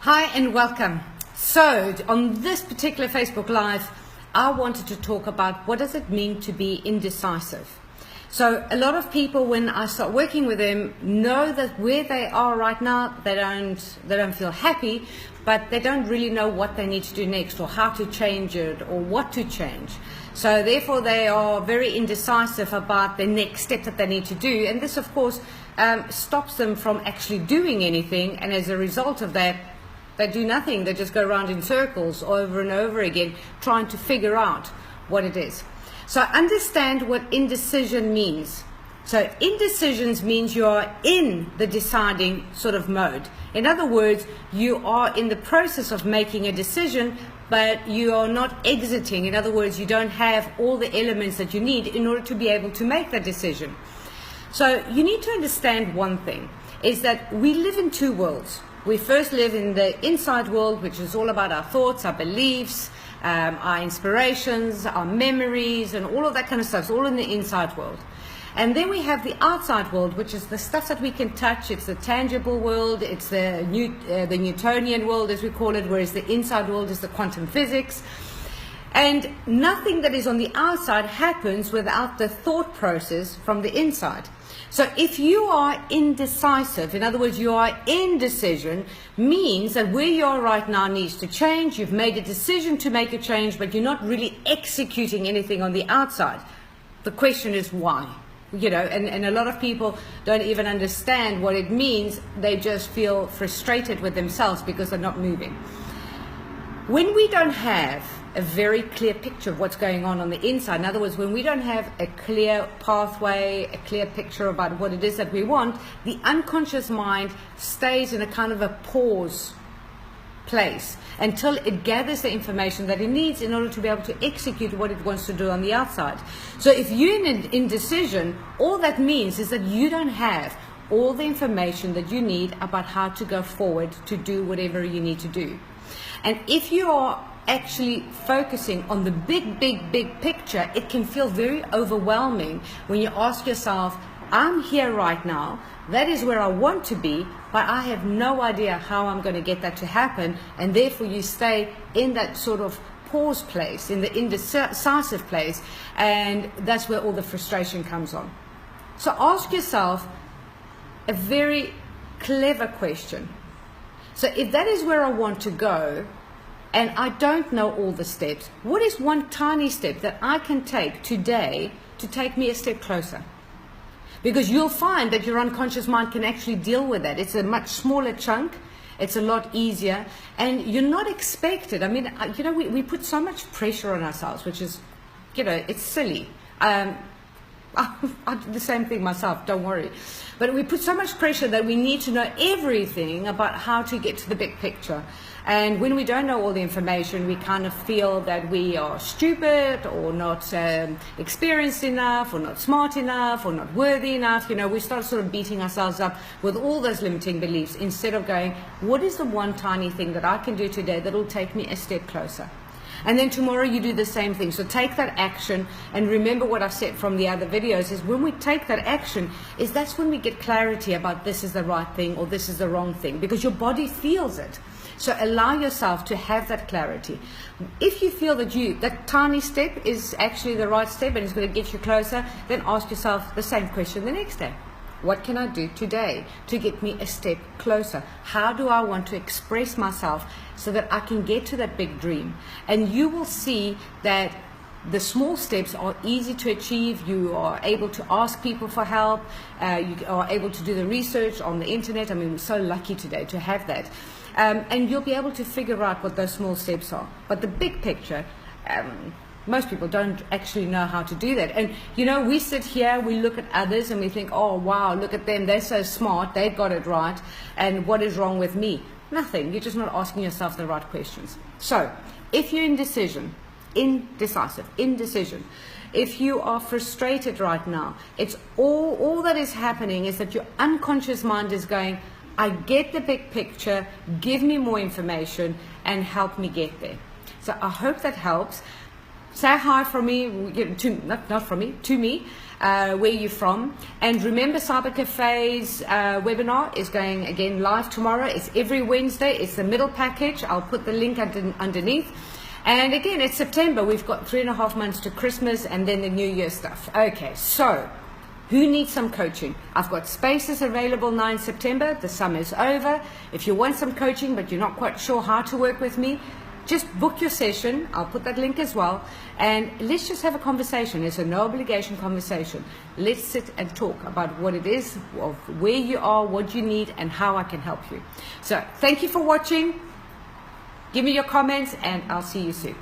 Hi and welcome. So on this particular Facebook Live, I wanted to talk about what does it mean to be indecisive. So a lot of people, when I start working with them, know that where they are right now, they don't feel happy, but they don't really know what they need to do next or how to change it or what to change. So therefore they are very indecisive about the next step that they need to do, and this of course stops them from actually doing anything, and as a result of that they do nothing. They just go around in circles over and over again trying to figure out what it is. So understand what indecision means. So indecisions means you are in the deciding sort of mode. In other words, you are in the process of making a decision, but you are not exiting. In other words, you don't have all the elements that you need in order to be able to make that decision. So you need to understand one thing, is that we live in two worlds. We first live in the inside world, which is all about our thoughts, our beliefs, our inspirations, our memories, and all of that kind of stuff. It's all in the inside world. And then we have the outside world, which is the stuff that we can touch. It's the tangible world. It's the Newtonian world, as we call it, whereas the inside world is the quantum physics. And nothing that is on the outside happens without the thought process from the inside. So if you are indecisive, in other words, you are indecision, means that where you are right now needs to change. You've made a decision to make a change, but you're not really executing anything on the outside. The question is why? And a lot of people don't even understand what it means. They just feel frustrated with themselves because they're not moving. When we don't have a very clear picture of what's going on the inside, in other words, when we don't have a clear pathway, a clear picture about what it is that we want, the unconscious mind stays in a kind of a pause place until it gathers the information that it needs in order to be able to execute what it wants to do on the outside. So if you're in an indecision, all that means is that you don't have all the information that you need about how to go forward to do whatever you need to do. And if you are actually focusing on the big picture, it can feel very overwhelming when you ask yourself, I'm here right now, that is where I want to be, but I have no idea how I'm going to get that to happen, and therefore you stay in that sort of pause place, in the indecisive place, and that's where all the frustration comes on. So ask yourself a very clever question. So if that is where I want to go, and I don't know all the steps, what is one tiny step that I can take today to take me a step closer? Because you'll find that your unconscious mind can actually deal with that. It's a much smaller chunk. It's a lot easier. And you're not expected. I mean, we put so much pressure on ourselves, which is, it's silly. I do the same thing myself, don't worry. But we put so much pressure that we need to know everything about how to get to the big picture. And when we don't know all the information, we kind of feel that we are stupid or not experienced enough or not smart enough or not worthy enough. We start sort of beating ourselves up with all those limiting beliefs instead of going, what is the one tiny thing that I can do today that will take me a step closer? And then tomorrow you do the same thing. So take that action, and remember what I said from the other videos is when we take that action, that's when we get clarity about this is the right thing or this is the wrong thing, because your body feels it. So allow yourself to have that clarity. If you feel that that tiny step is actually the right step and it's going to get you closer, then ask yourself the same question the next day. What can I do today to get me a step closer? How do I want to express myself so that I can get to that big dream? And you will see that the small steps are easy to achieve. You are able to ask people for help. You are able to do the research on the internet. I mean, we're so lucky today to have that. And you'll be able to figure out what those small steps are. But the big picture, most people don't actually know how to do that. And we sit here, we look at others and we think, oh wow, look at them, they're so smart, they've got it right, and what is wrong with me? Nothing. You're just not asking yourself the right questions. So if you're indecision, if you are frustrated right now, it's all that is happening is that your unconscious mind is going, I get the big picture, give me more information and help me get there. So I hope that helps. Say hi from me, not from me, to me, where you're from. And remember, Cyber Cafe's webinar is going again live tomorrow. It's every Wednesday. It's the middle package. I'll put the link underneath. And again, it's September. We've got 3.5 months to Christmas and then the New Year stuff. Okay, so who needs some coaching? I've got spaces available now in September. The summer's over. If you want some coaching but you're not quite sure how to work with me, just book your session. I'll put that link as well. And let's just have a conversation. It's a no obligation conversation. Let's sit and talk about what it is, of where you are, what you need, and how I can help you. So thank you for watching. Give me your comments and I'll see you soon.